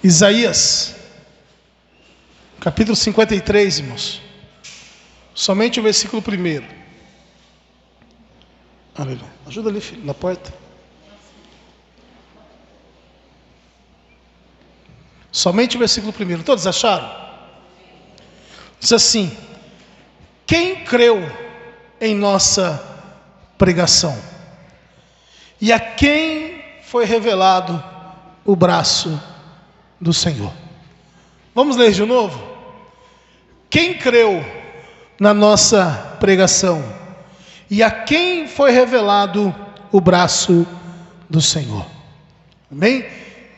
Isaías, capítulo 53, irmãos. Somente o versículo 1. Aleluia. Ajuda ali, filho, na porta. Somente o versículo 1. Todos acharam? Diz assim: quem creu em nossa pregação? E a quem foi revelado o braço do Senhor? Vamos ler de novo? Quem creu na nossa pregação? E a quem foi revelado o braço do Senhor? Amém?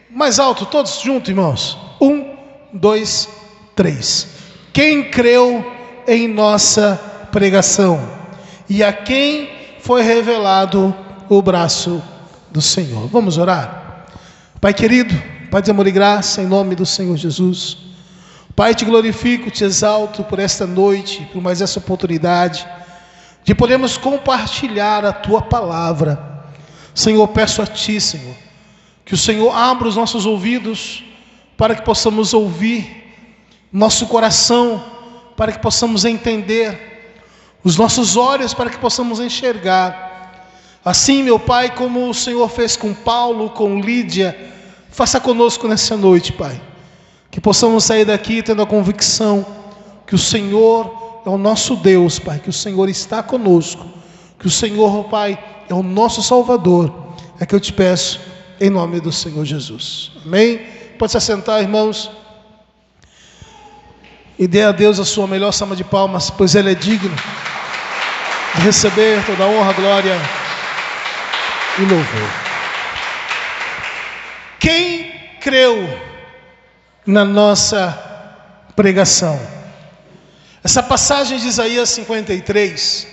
Mais alto, todos juntos, irmãos. 1, 2, 3. Quem creu em nossa pregação? E a quem foi revelado o braço do Senhor? Vamos orar? Pai querido, Pai de amor e graça, em nome do Senhor Jesus, Pai, te glorifico, te exalto por esta noite, por mais essa oportunidade de podermos compartilhar a Tua palavra. Senhor, peço a Ti, Senhor, que o Senhor abra os nossos ouvidos para que possamos ouvir, nosso coração para que possamos entender, os nossos olhos para que possamos enxergar. Assim, meu Pai, como o Senhor fez com Paulo, com Lídia, faça conosco nessa noite, Pai. Que possamos sair daqui tendo a convicção que o Senhor é o nosso Deus, Pai. Que o Senhor está conosco. Que o Senhor, Pai, é o nosso Salvador. É que eu te peço em nome do Senhor Jesus. Amém? Pode se assentar, irmãos. E dê a Deus a sua melhor salva de palmas, pois Ele é digno de receber toda a honra, glória e louvor. Quem creu na nossa pregação? Essa passagem de Isaías 53,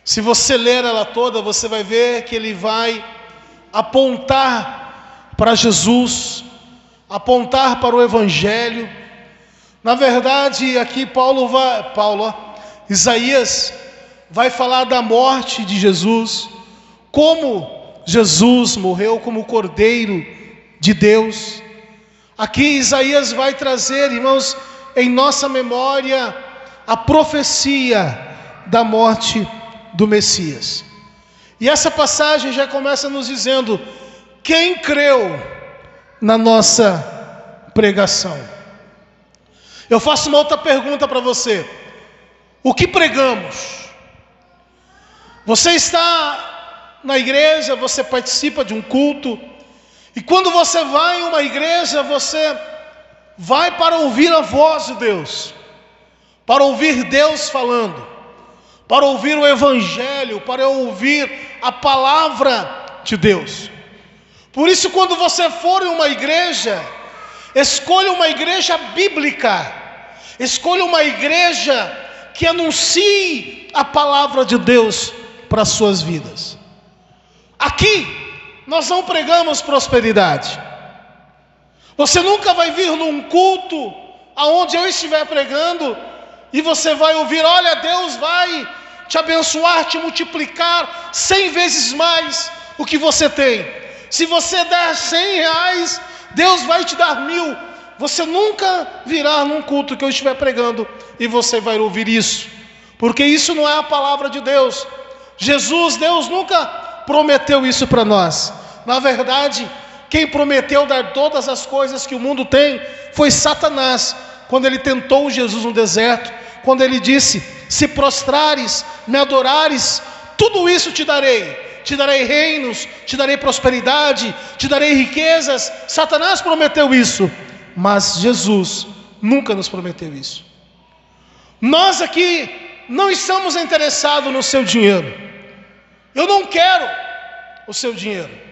se você ler ela toda, você vai ver que ele vai apontar para Jesus, apontar para o Evangelho. Na verdade, aqui Isaías vai falar da morte de Jesus, como Jesus morreu como Cordeiro de Deus. Aqui Isaías vai trazer, irmãos, em nossa memória a profecia da morte do Messias. E essa passagem já começa nos dizendo: quem creu na nossa pregação? Eu faço uma outra pergunta para você: o que pregamos? Você está na igreja, você participa de um culto, e quando você vai em uma igreja, você vai para ouvir a voz de Deus, para ouvir Deus falando, para ouvir o Evangelho, para ouvir a palavra de Deus. Por isso, quando você for em uma igreja, escolha uma igreja bíblica, escolha uma igreja que anuncie a palavra de Deus para as suas vidas. Aqui nós não pregamos prosperidade. Você nunca vai vir num culto aonde eu estiver pregando e você vai ouvir: olha, Deus vai te abençoar, te multiplicar 100 vezes mais o que você tem. Se você der 100 reais, Deus vai te dar 1000. Você nunca virá num culto que eu estiver pregando e você vai ouvir isso, porque isso não é a palavra de Deus. Deus nunca prometeu isso para nós. Na verdade, quem prometeu dar todas as coisas que o mundo tem foi Satanás, quando ele tentou Jesus no deserto, quando ele disse: se prostrares, me adorares, tudo isso te darei reinos, te darei prosperidade, te darei riquezas. Satanás prometeu isso, mas Jesus nunca nos prometeu isso. Nós aqui não estamos interessados no seu dinheiro. Eu não quero o seu dinheiro.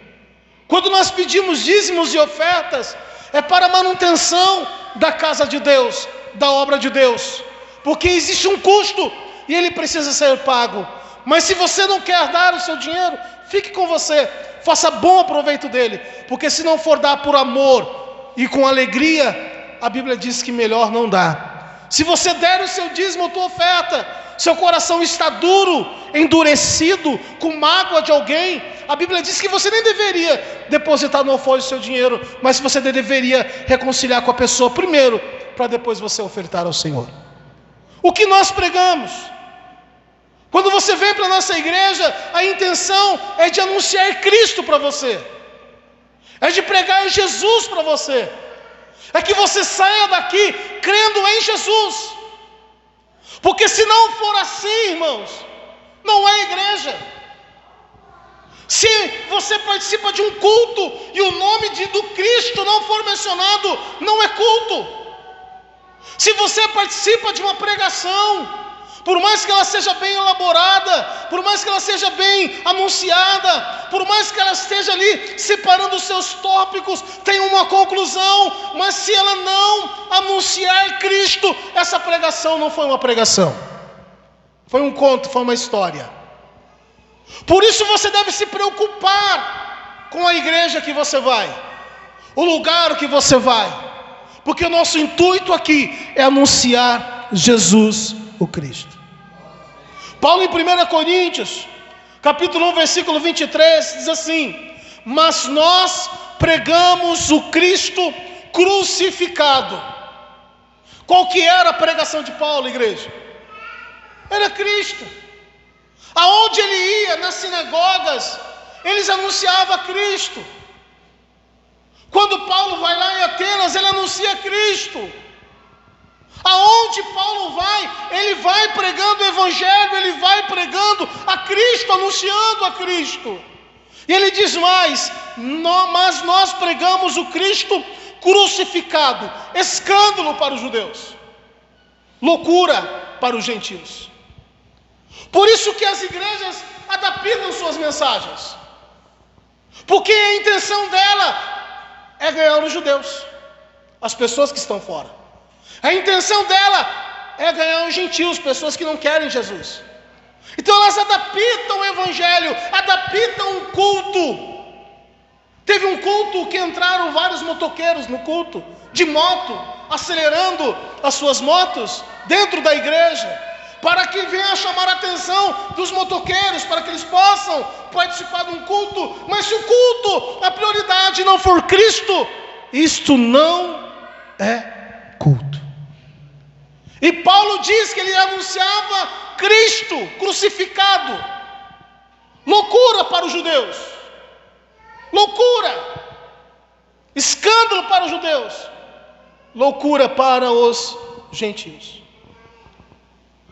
Quando nós pedimos dízimos e ofertas, é para a manutenção da casa de Deus, da obra de Deus, porque existe um custo e ele precisa ser pago. Mas se você não quer dar o seu dinheiro, fique com você, faça bom proveito dele, porque se não for dar por amor e com alegria, a Bíblia diz que melhor não dá. Se você der o seu dízimo ou tua oferta, seu coração está duro, endurecido, com mágoa de alguém, a Bíblia diz que você nem deveria depositar no alforje o seu dinheiro, mas você deveria reconciliar com a pessoa primeiro, para depois você ofertar ao Senhor. O que nós pregamos? Quando você vem para a nossa igreja, a intenção é de anunciar Cristo para você, é de pregar Jesus para você, é que você saia daqui crendo em Jesus. Porque se não for assim, irmãos, não é igreja. Se você participa de um culto e o nome do Cristo não for mencionado, não é culto. Se você participa de uma pregação, por mais que ela seja bem elaborada, por mais que ela seja bem anunciada, por mais que ela esteja ali separando os seus tópicos, tem uma conclusão, mas se ela não anunciar Cristo, essa pregação não foi uma pregação, foi um conto, foi uma história. Por isso você deve se preocupar com a igreja que você vai, o lugar que você vai, porque o nosso intuito aqui é anunciar Jesus o Cristo. Paulo em 1 Coríntios, capítulo 1, versículo 23, diz assim: mas nós pregamos o Cristo crucificado. Qual que era a pregação de Paulo, igreja? Era Cristo. Aonde ele ia, nas sinagogas, eles anunciavam Cristo. Quando Paulo vai lá em Atenas, ele anuncia Cristo. Aonde Paulo vai, ele vai pregando o Evangelho, ele vai pregando a Cristo, anunciando a Cristo. E ele diz mais: mas nós pregamos o Cristo crucificado, escândalo para os judeus, loucura para os gentios. Por isso que as igrejas adaptam suas mensagens, porque a intenção dela é ganhar os judeus, as pessoas que estão fora. A intenção dela é ganhar os gentios, pessoas que não querem Jesus. Então elas adaptam o evangelho, adaptam o culto. Teve um culto que entraram vários motoqueiros no culto, de moto, acelerando as suas motos dentro da igreja, para que venha chamar a atenção dos motoqueiros, para que eles possam participar de um culto. Mas se o culto, a prioridade não for Cristo, isto não é culto. E Paulo diz que ele anunciava Cristo crucificado. Loucura para os judeus, loucura, escândalo para os judeus, loucura para os gentios.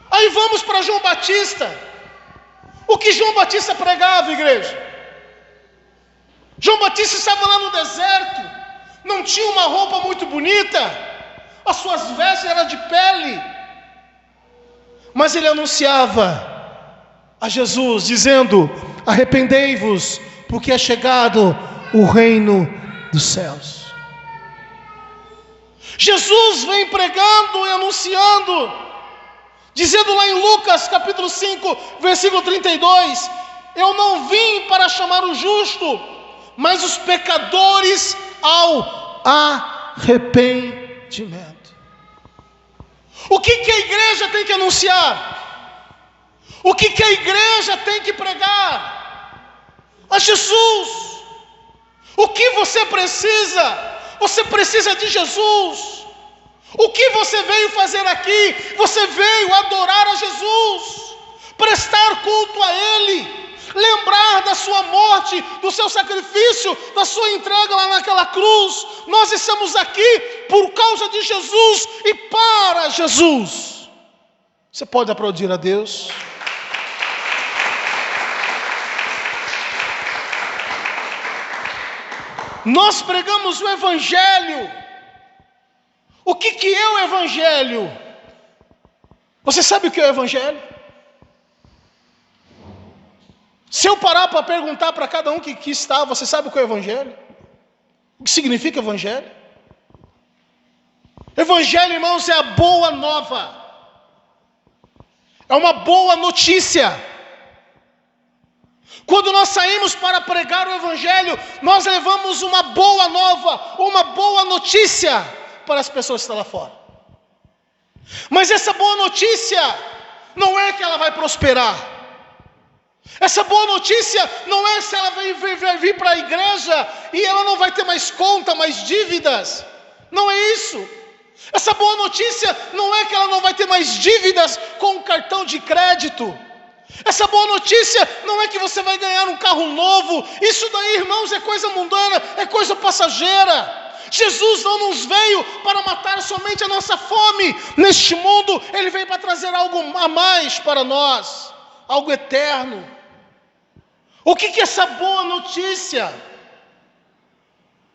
Aí vamos para João Batista. O que João Batista pregava, igreja? João Batista estava lá no deserto, não tinha uma roupa muito bonita, as suas vestes eram de pele, mas ele anunciava a Jesus, dizendo: arrependei-vos, porque é chegado o reino dos céus. Jesus vem pregando e anunciando, dizendo lá em Lucas capítulo 5, versículo 32, eu não vim para chamar o justo, mas os pecadores ao arrependimento. O que a igreja tem que anunciar? O que a igreja tem que pregar? A Jesus. O que você precisa? Você precisa de Jesus. O que você veio fazer aqui? Você veio adorar a Jesus, prestar culto a Ele, lembrar da sua morte, do seu sacrifício, da sua entrega lá naquela cruz. Nós estamos aqui por causa de Jesus e para Jesus. Você pode aplaudir a Deus? Nós pregamos o Evangelho. O que é o Evangelho? Você sabe o que é o Evangelho? Se eu parar para perguntar para cada um que está, você sabe o que é o Evangelho? O que significa Evangelho? Evangelho, irmãos, é a boa nova. É uma boa notícia. Quando nós saímos para pregar o Evangelho, nós levamos uma boa nova, uma boa notícia para as pessoas que estão lá fora. Mas essa boa notícia não é que ela vai prosperar. Essa boa notícia não é se ela vai vir para a igreja e ela não vai ter mais conta, mais dívidas. Não é isso. Essa boa notícia não é que ela não vai ter mais dívidas com o cartão de crédito. Essa boa notícia não é que você vai ganhar um carro novo. Isso daí, irmãos, é coisa mundana, é coisa passageira. Jesus não nos veio para matar somente a nossa fome neste mundo. Ele veio para trazer algo a mais para nós, algo eterno. O que é essa boa notícia?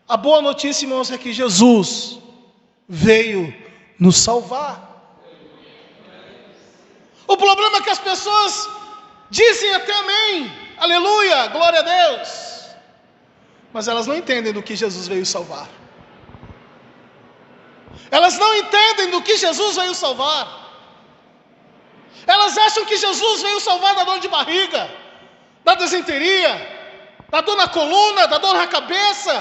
A boa notícia, irmãos, é que Jesus veio nos salvar. O problema é que as pessoas dizem até amém, aleluia, glória a Deus, mas elas não entendem do que Jesus veio salvar. Elas não entendem do que Jesus veio salvar. Elas acham que Jesus veio salvar da dor de barriga, da desenteria, da dor na coluna, da dor na cabeça.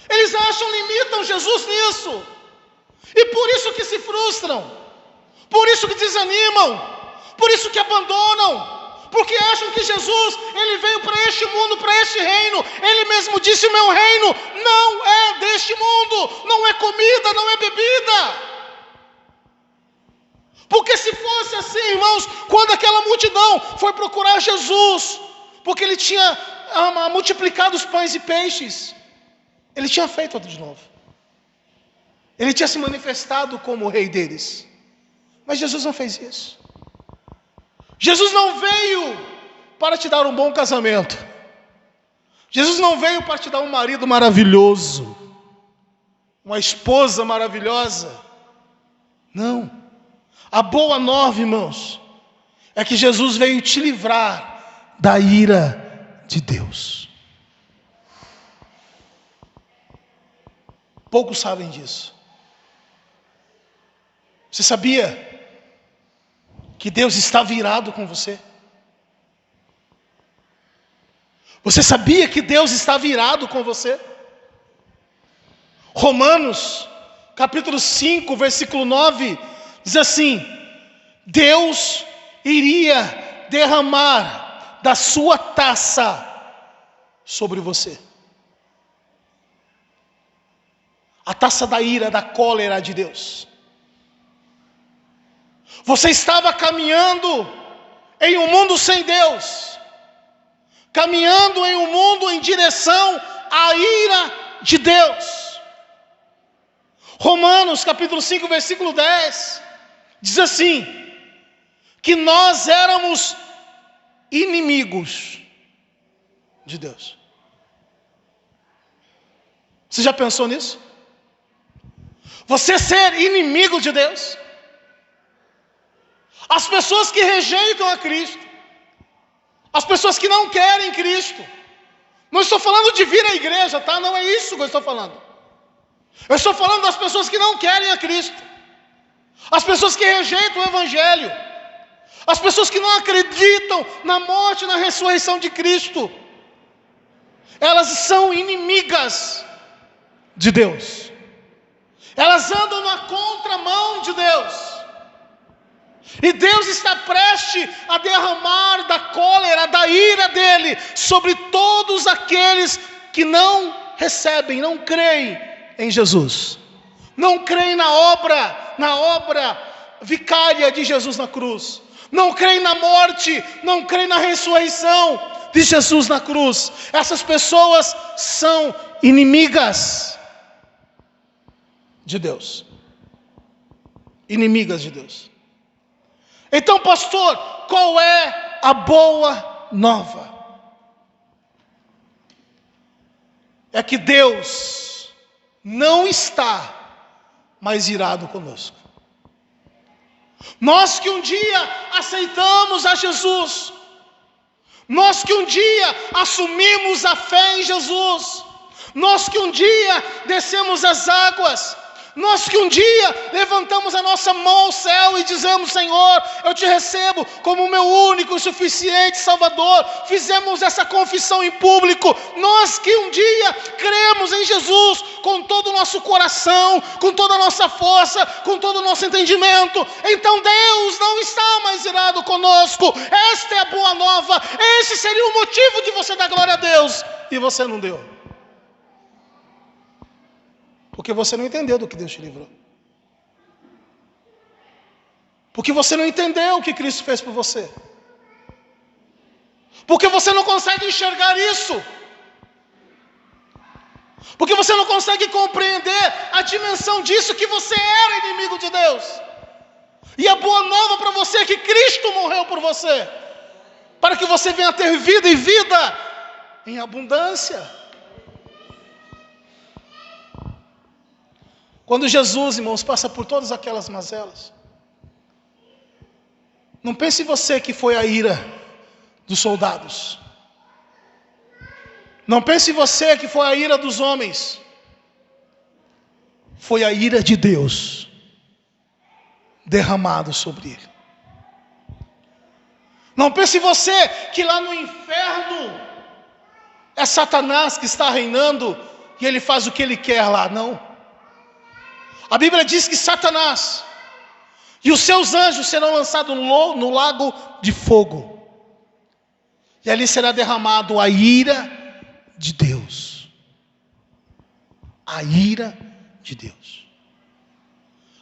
Eles acham, limitam Jesus nisso. E por isso que se frustram, por isso que desanimam, por isso que abandonam. Porque acham que Jesus, Ele veio para este mundo, para este reino. Ele mesmo disse, o meu reino não é deste mundo. Não é comida, não é bebida. Porque se fosse assim, irmãos, quando aquela multidão foi procurar Jesus, porque Ele tinha multiplicado os pães e peixes, Ele tinha feito tudo de novo. Ele tinha se manifestado como o rei deles. Mas Jesus não fez isso. Jesus não veio para te dar um bom casamento. Jesus não veio para te dar um marido maravilhoso, uma esposa maravilhosa. Não. A boa nova, irmãos, é que Jesus veio te livrar da ira de Deus. Poucos sabem disso. Você sabia que Deus está virado com você? Você sabia que Deus está virado com você? Romanos, capítulo 5, versículo 9, diz assim: Deus iria derramar da sua taça sobre você. A taça da ira, da cólera de Deus. Você estava caminhando em um mundo sem Deus, caminhando em um mundo em direção à ira de Deus. Romanos capítulo 5, versículo 10, diz assim, que nós éramos inimigos de Deus. Você já pensou nisso? Você ser inimigo de Deus? As pessoas que rejeitam a Cristo, as pessoas que não querem Cristo. Não estou falando de vir à igreja, tá? Não é isso que eu estou falando. Eu estou falando das pessoas que não querem a Cristo, as pessoas que rejeitam o Evangelho, as pessoas que não acreditam na morte e na ressurreição de Cristo. Elas são inimigas de Deus. Elas andam na contramão de Deus. E Deus está prestes a derramar da cólera, da ira dele sobre todos aqueles que não recebem, não creem em Jesus, não creem na obra vicária de Jesus na cruz, não creem na morte, não creem na ressurreição de Jesus na cruz. Essas pessoas são inimigas de Deus, inimigas de Deus. Então, pastor, qual é a boa nova? É que Deus não está mais irado conosco. Nós que um dia aceitamos a Jesus, nós que um dia assumimos a fé em Jesus, nós que um dia descemos as águas, Nós que um dia levantamos a nossa mão ao céu e dizemos: Senhor, eu te recebo como o meu único e suficiente Salvador. Fizemos essa confissão em público. Nós que um dia cremos em Jesus com todo o nosso coração, com toda a nossa força, com todo o nosso entendimento. Então Deus não está mais irado conosco. Esta é a boa nova. Esse seria o motivo de você dar glória a Deus. E você não deu. Porque você não entendeu do que Deus te livrou. Porque você não entendeu o que Cristo fez por você. Porque você não consegue enxergar isso. Porque você não consegue compreender a dimensão disso, que você era inimigo de Deus. E a boa nova para você é que Cristo morreu por você, para que você venha ter vida e vida em abundância. Quando Jesus, irmãos, passa por todas aquelas mazelas, não pense você que foi a ira dos soldados. Não pense você que foi a ira dos homens. Foi a ira de Deus derramado sobre ele. Não pense você que lá no inferno é Satanás que está reinando e ele faz o que ele quer lá. Não. A Bíblia diz que Satanás e os seus anjos serão lançados no lago de fogo. E ali será derramado a ira de Deus. A ira de Deus.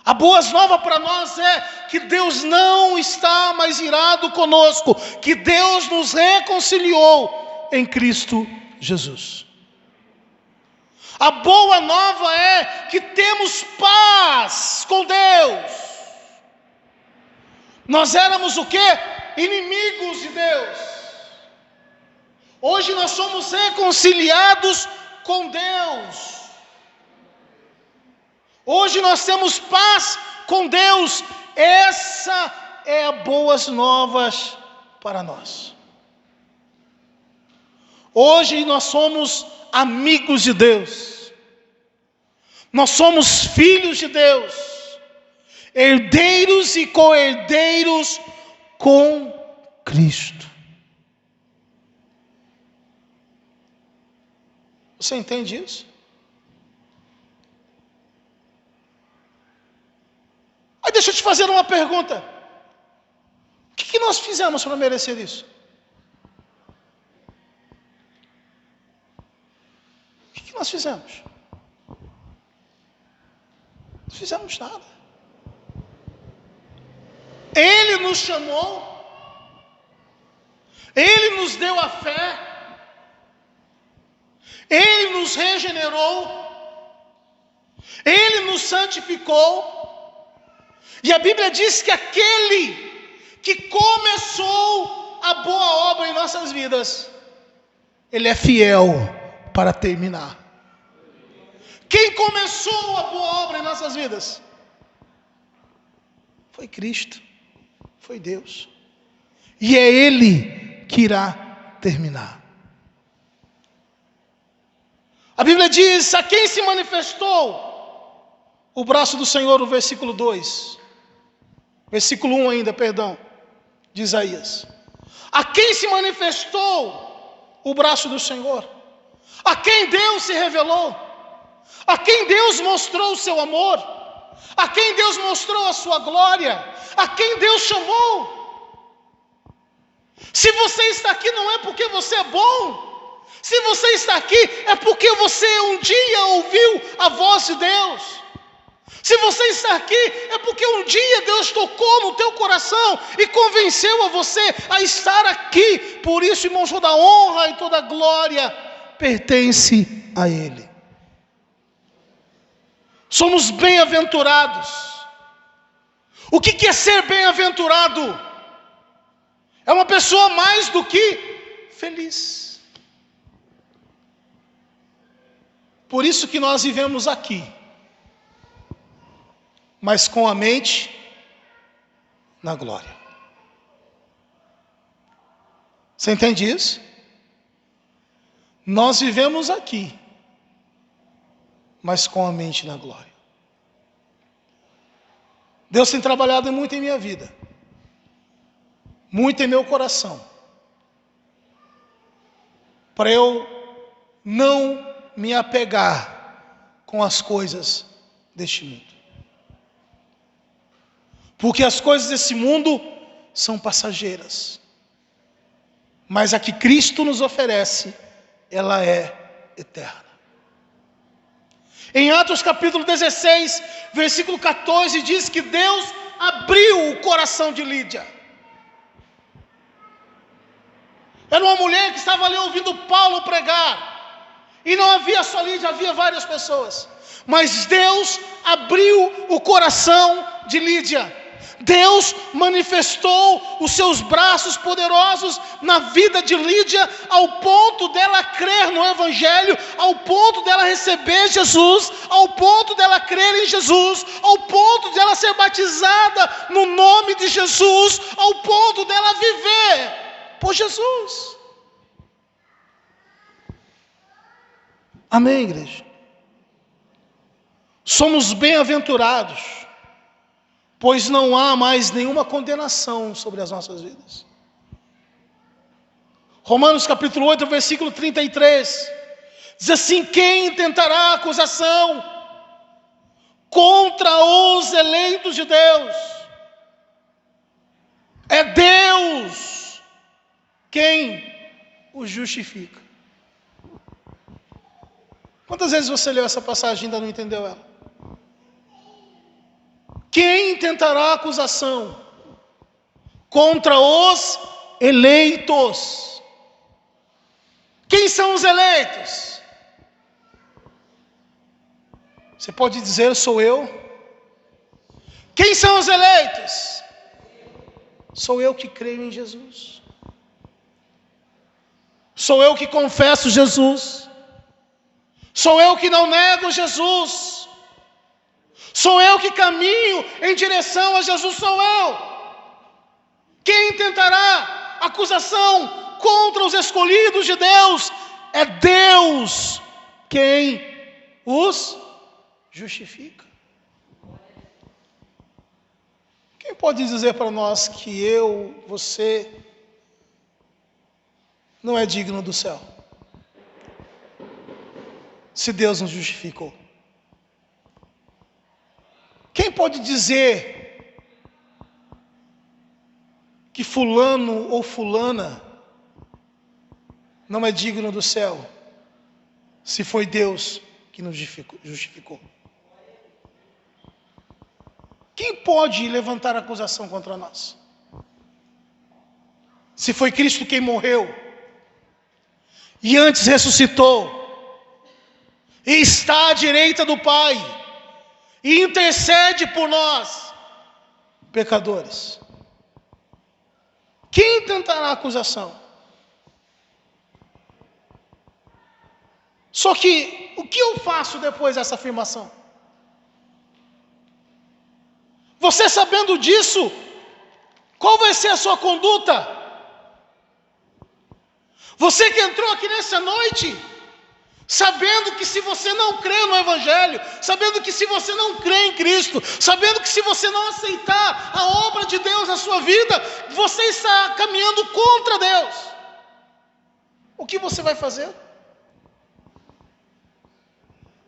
A boa nova para nós é que Deus não está mais irado conosco, que Deus nos reconciliou em Cristo Jesus. A boa nova é que temos paz com Deus. Nós éramos o quê? Inimigos de Deus. Hoje nós somos reconciliados com Deus. Hoje nós temos paz com Deus. Essa é a boas novas para nós. Hoje nós somos amigos de Deus. Nós somos filhos de Deus, herdeiros e co-herdeiros com Cristo. Você entende isso? Aí deixa eu te fazer uma pergunta. O que nós fizemos para merecer isso? O que nós fizemos? Não fizemos nada. Ele nos chamou, Ele nos deu a fé, Ele nos regenerou, Ele nos santificou. E a Bíblia diz que aquele que começou a boa obra em nossas vidas, Ele é fiel para terminar. Quem começou a boa obra em nossas vidas? Foi Cristo, foi Deus. E é Ele que irá terminar. A Bíblia diz: a quem se manifestou o braço do Senhor, no versículo 2. Versículo 1 ainda, perdão, de Isaías. A quem se manifestou o braço do Senhor? A quem Deus se revelou? A quem Deus mostrou o seu amor? A quem Deus mostrou a sua glória? A quem Deus chamou? Se você está aqui não é porque você é bom. Se você está aqui é porque você um dia ouviu a voz de Deus. Se você está aqui é porque um dia Deus tocou no teu coração e convenceu a você a estar aqui. Por isso, irmãos, toda honra e toda glória pertence a Ele. Somos bem-aventurados. O que é ser bem-aventurado? É uma pessoa mais do que feliz. Por isso que nós vivemos aqui, mas com a mente na glória. Você entende isso? Nós vivemos aqui, mas com a mente na glória. Deus tem trabalhado muito em minha vida, muito em meu coração, para eu não me apegar com as coisas deste mundo. Porque as coisas desse mundo são passageiras, mas a que Cristo nos oferece, ela é eterna. Em Atos capítulo 16, versículo 14, diz que Deus abriu o coração de Lídia. Era uma mulher que estava ali ouvindo Paulo pregar, e não havia só Lídia, havia várias pessoas, mas Deus abriu o coração de Lídia. Deus manifestou os seus braços poderosos na vida de Lídia, ao ponto dela crer no Evangelho, ao ponto dela receber Jesus, ao ponto dela crer em Jesus, ao ponto dela ser batizada no nome de Jesus, ao ponto dela viver por Jesus. Amém, igreja? Somos bem-aventurados, pois não há mais nenhuma condenação sobre as nossas vidas. Romanos capítulo 8, versículo 33, diz assim: quem tentará acusação contra os eleitos de Deus? É Deus quem os justifica. Quantas vezes você leu essa passagem e ainda não entendeu ela? Quem tentará acusação contra os eleitos? Quem são os eleitos? Você pode dizer, sou eu. Quem são os eleitos? Sou eu que creio em Jesus. Sou eu que confesso Jesus. Sou eu que não nego Jesus. Sou eu que caminho em direção a Jesus, sou eu. Quem tentará acusação contra os escolhidos de Deus? É Deus quem os justifica. Quem pode dizer para nós que eu, você, não é digno do céu, se Deus nos justificou? Quem pode dizer que fulano ou fulana não é digno do céu, se foi Deus que nos justificou? Quem pode levantar acusação contra nós? Se foi Cristo quem morreu, e antes ressuscitou, e está à direita do Pai, e intercede por nós, pecadores. Quem tentará acusação? Só que, o que eu faço depois dessa afirmação? Você sabendo disso, qual vai ser a sua conduta? Você que entrou aqui nessa noite, sabendo que se você não crê no Evangelho, sabendo que se você não crê em Cristo, sabendo que se você não aceitar a obra de Deus na sua vida, você está caminhando contra Deus. O que você vai fazer?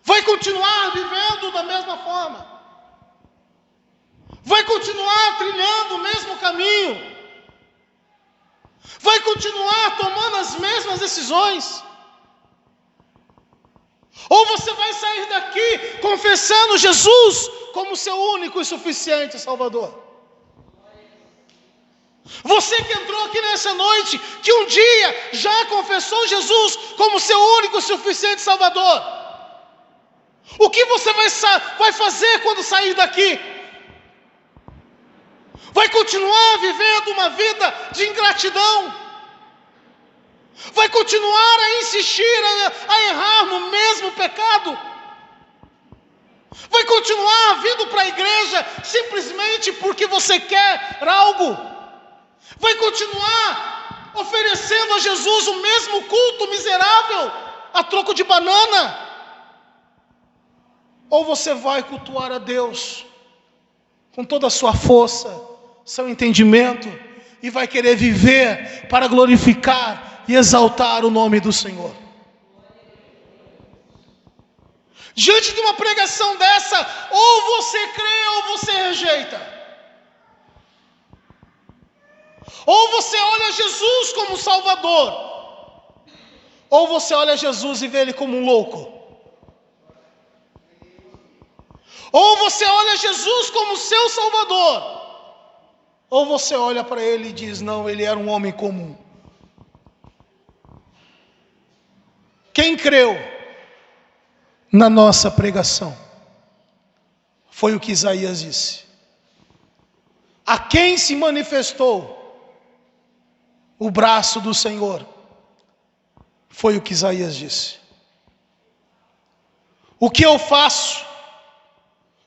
Vai continuar vivendo da mesma forma? Vai continuar trilhando o mesmo caminho? Vai continuar tomando as mesmas decisões? Ou você vai sair daqui confessando Jesus como seu único e suficiente Salvador? Você que entrou aqui nessa noite, que um dia já confessou Jesus como seu único e suficiente Salvador, o que você vai fazer quando sair daqui? Vai continuar vivendo uma vida de ingratidão? Vai continuar a insistir, a errar no mesmo pecado? Vai continuar vindo para a igreja simplesmente porque você quer algo? Vai continuar oferecendo a Jesus o mesmo culto miserável a troco de banana? Ou você vai cultuar a Deus com toda a sua força, seu entendimento, e vai querer viver para glorificar e exaltar o nome do Senhor. Diante de uma pregação dessa, ou você crê ou você rejeita. Ou você olha Jesus como Salvador, ou você olha Jesus e vê Ele como um louco. Ou você olha Jesus como seu Salvador, ou você olha para Ele e diz, não, Ele era um homem comum. Quem creu na nossa pregação foi o que Isaías disse. A quem se manifestou o braço do Senhor foi o que Isaías disse. O que eu faço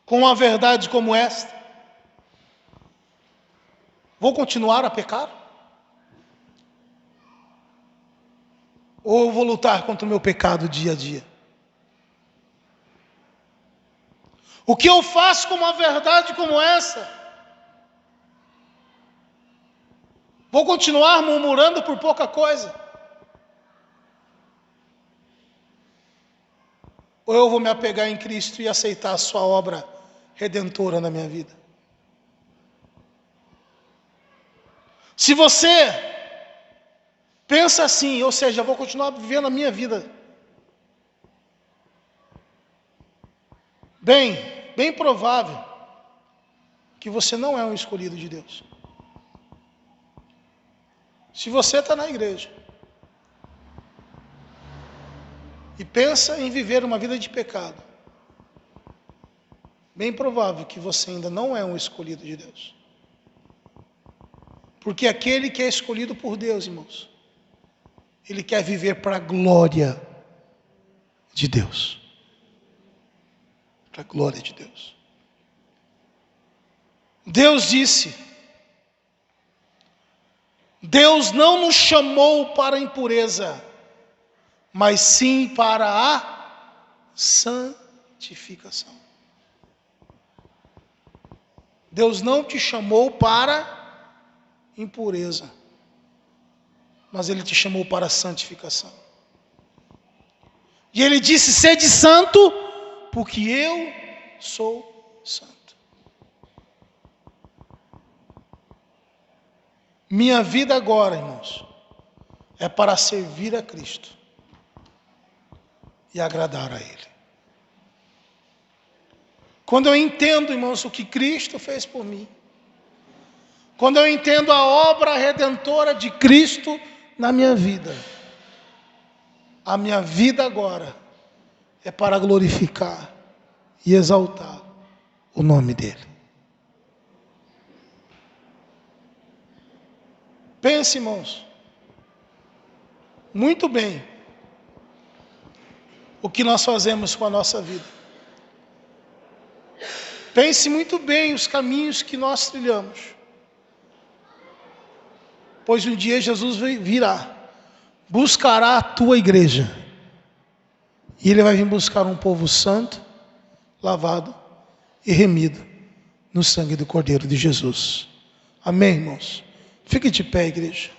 com uma verdade como esta? Vou continuar a pecar? Ou eu vou lutar contra o meu pecado dia a dia? O que eu faço com uma verdade como essa? Vou continuar murmurando por pouca coisa? Ou eu vou me apegar em Cristo e aceitar a sua obra redentora na minha vida? Se você pensa assim, ou seja, eu vou continuar vivendo a minha vida, bem provável que você não é um escolhido de Deus. Se você está na igreja e pensa em viver uma vida de pecado, bem provável que você ainda não é um escolhido de Deus. Porque aquele que é escolhido por Deus, irmãos, ele quer viver para a glória de Deus. Para a glória de Deus. Deus disse, Deus não nos chamou para a impureza, mas sim para a santificação. Deus não te chamou para impureza, mas Ele te chamou para a santificação. E Ele disse, sede santo, porque eu sou santo. Minha vida agora, irmãos, é para servir a Cristo e agradar a Ele. Quando eu entendo, irmãos, o que Cristo fez por mim, quando eu entendo a obra redentora de Cristo na minha vida, a minha vida agora é para glorificar e exaltar o nome dEle. Pense, irmãos, muito bem o que nós fazemos com a nossa vida. Pense muito bem os caminhos que nós trilhamos. Pois um dia Jesus virá, buscará a tua igreja. E Ele vai vir buscar um povo santo, lavado e remido no sangue do Cordeiro de Jesus. Amém, irmãos? Fique de pé, igreja.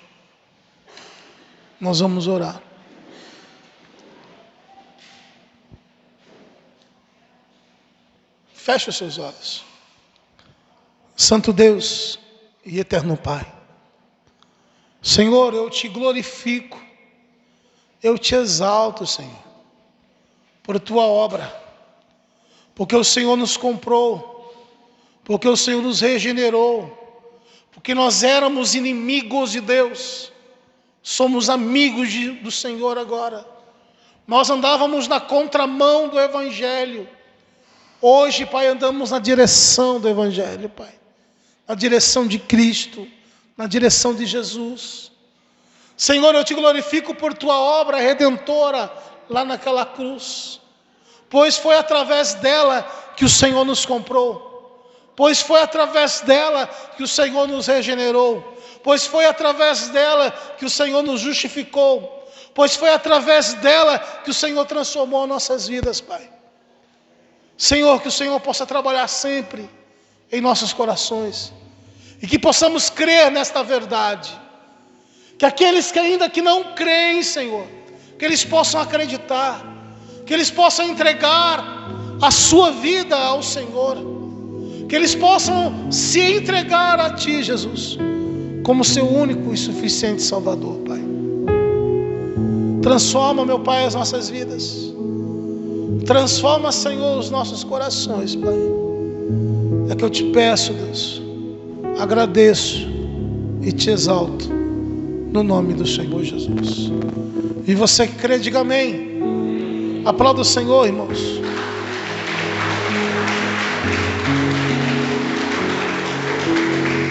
Nós vamos orar. Feche os seus olhos. Santo Deus e eterno Pai, Senhor, eu te glorifico, eu te exalto, Senhor, por tua obra, porque o Senhor nos comprou, porque o Senhor nos regenerou, porque nós éramos inimigos de Deus, somos amigos do Senhor agora. Nós andávamos na contramão do Evangelho. Hoje, Pai, andamos na direção do Evangelho, Pai, na direção de Cristo, na direção de Jesus. Senhor, eu te glorifico por tua obra redentora lá naquela cruz, pois foi através dela que o Senhor nos comprou, pois foi através dela que o Senhor nos regenerou, pois foi através dela que o Senhor nos justificou, pois foi através dela que o Senhor transformou nossas vidas, Pai. Senhor, que o Senhor possa trabalhar sempre em nossos corações, e que possamos crer nesta verdade, que aqueles que ainda que não creem, Senhor, que eles possam acreditar, que eles possam entregar a sua vida ao Senhor, que eles possam se entregar a Ti, Jesus, como seu único e suficiente Salvador, Pai. Transforma, meu Pai, as nossas vidas. Transforma, Senhor, os nossos corações, Pai. É que eu te peço, Deus. Agradeço e te exalto no nome do Senhor Jesus. E você que crê, diga amém. Aplauda o Senhor, irmãos.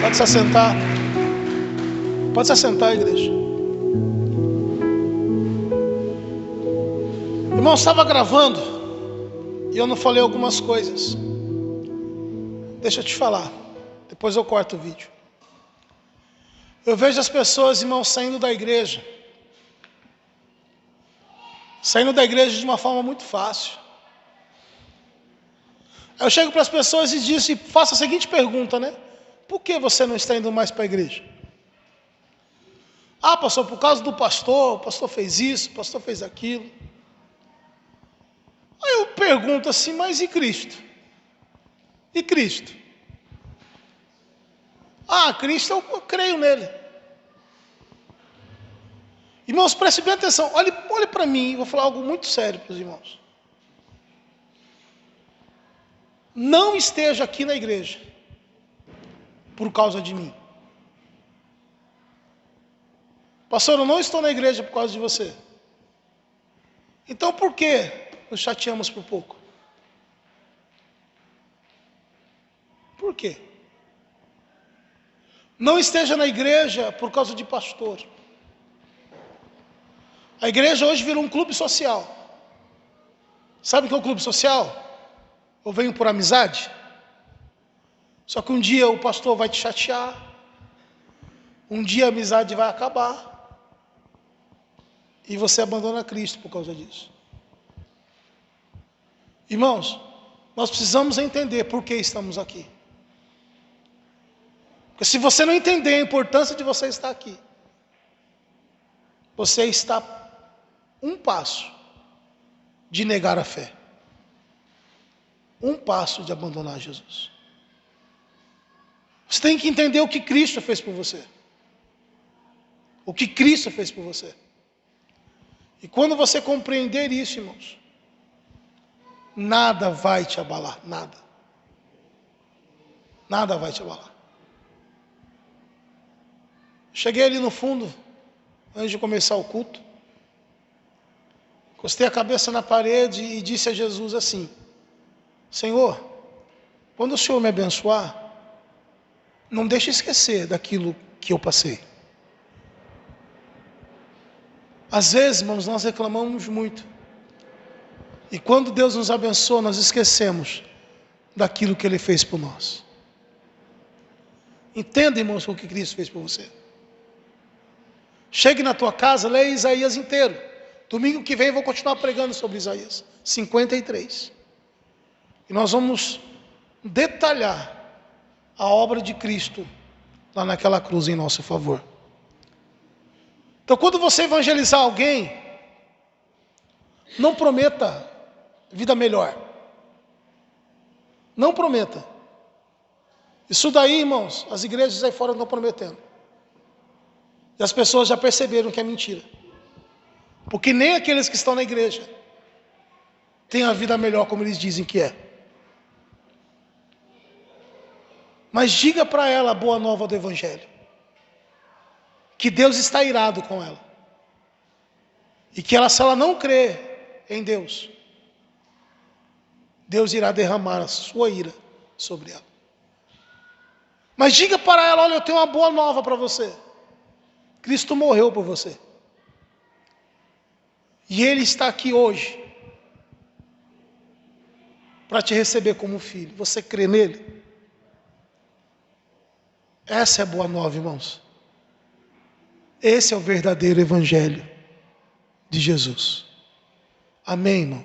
Pode se assentar. Pode se assentar, igreja. Irmão, estava gravando e eu não falei algumas coisas. Deixa eu te falar. Depois eu corto o vídeo. Eu vejo as pessoas, irmãos, saindo da igreja. Saindo da igreja de uma forma muito fácil. Eu chego para as pessoas e faço a seguinte pergunta, né? Por que você não está indo mais para a igreja? Ah, pastor, por causa do pastor, o pastor fez isso, o pastor fez aquilo. Aí eu pergunto assim, mas e Cristo? E Cristo? Ah, Cristo, eu creio nele. Irmãos, prestem bem atenção, olhe para mim, vou falar algo muito sério para os irmãos. Não esteja aqui na igreja por causa de mim. Pastor, eu não estou na igreja por causa de você. Então por que nos chateamos por pouco? Por quê? Não esteja na igreja por causa de pastor. A igreja hoje virou um clube social. Sabe o que é um clube social? Eu venho por amizade. Só que um dia o pastor vai te chatear. Um dia a amizade vai acabar. E você abandona Cristo por causa disso. Irmãos, nós precisamos entender por que estamos aqui. Porque se você não entender a importância de você estar aqui, você está um passo de negar a fé. Um passo de abandonar Jesus. Você tem que entender o que Cristo fez por você. O que Cristo fez por você. E quando você compreender isso, irmãos, nada vai te abalar, nada. Nada vai te abalar. Cheguei ali no fundo, antes de começar o culto, encostei a cabeça na parede e disse a Jesus assim: Senhor, quando o Senhor me abençoar, não deixe esquecer daquilo que eu passei. Às vezes, irmãos, nós reclamamos muito. E quando Deus nos abençoa, nós esquecemos daquilo que Ele fez por nós. Entenda, irmãos, o que Cristo fez por você. Chegue na tua casa, leia Isaías inteiro. Domingo que vem eu vou continuar pregando sobre Isaías 53. E nós vamos detalhar a obra de Cristo lá naquela cruz em nosso favor. Então, quando você evangelizar alguém, não prometa vida melhor. Não prometa. Isso daí, irmãos, as igrejas aí fora estão prometendo. E as pessoas já perceberam que é mentira. Porque nem aqueles que estão na igreja têm a vida melhor como eles dizem que é. Mas diga para ela a boa nova do Evangelho. Que Deus está irado com ela. E que ela, se ela não crê em Deus, Deus irá derramar a sua ira sobre ela. Mas diga para ela: olha, eu tenho uma boa nova para você. Cristo morreu por você. E Ele está aqui hoje para te receber como filho. Você crê nele? Essa é a boa nova, irmãos. Esse é o verdadeiro Evangelho de Jesus. Amém, irmãos?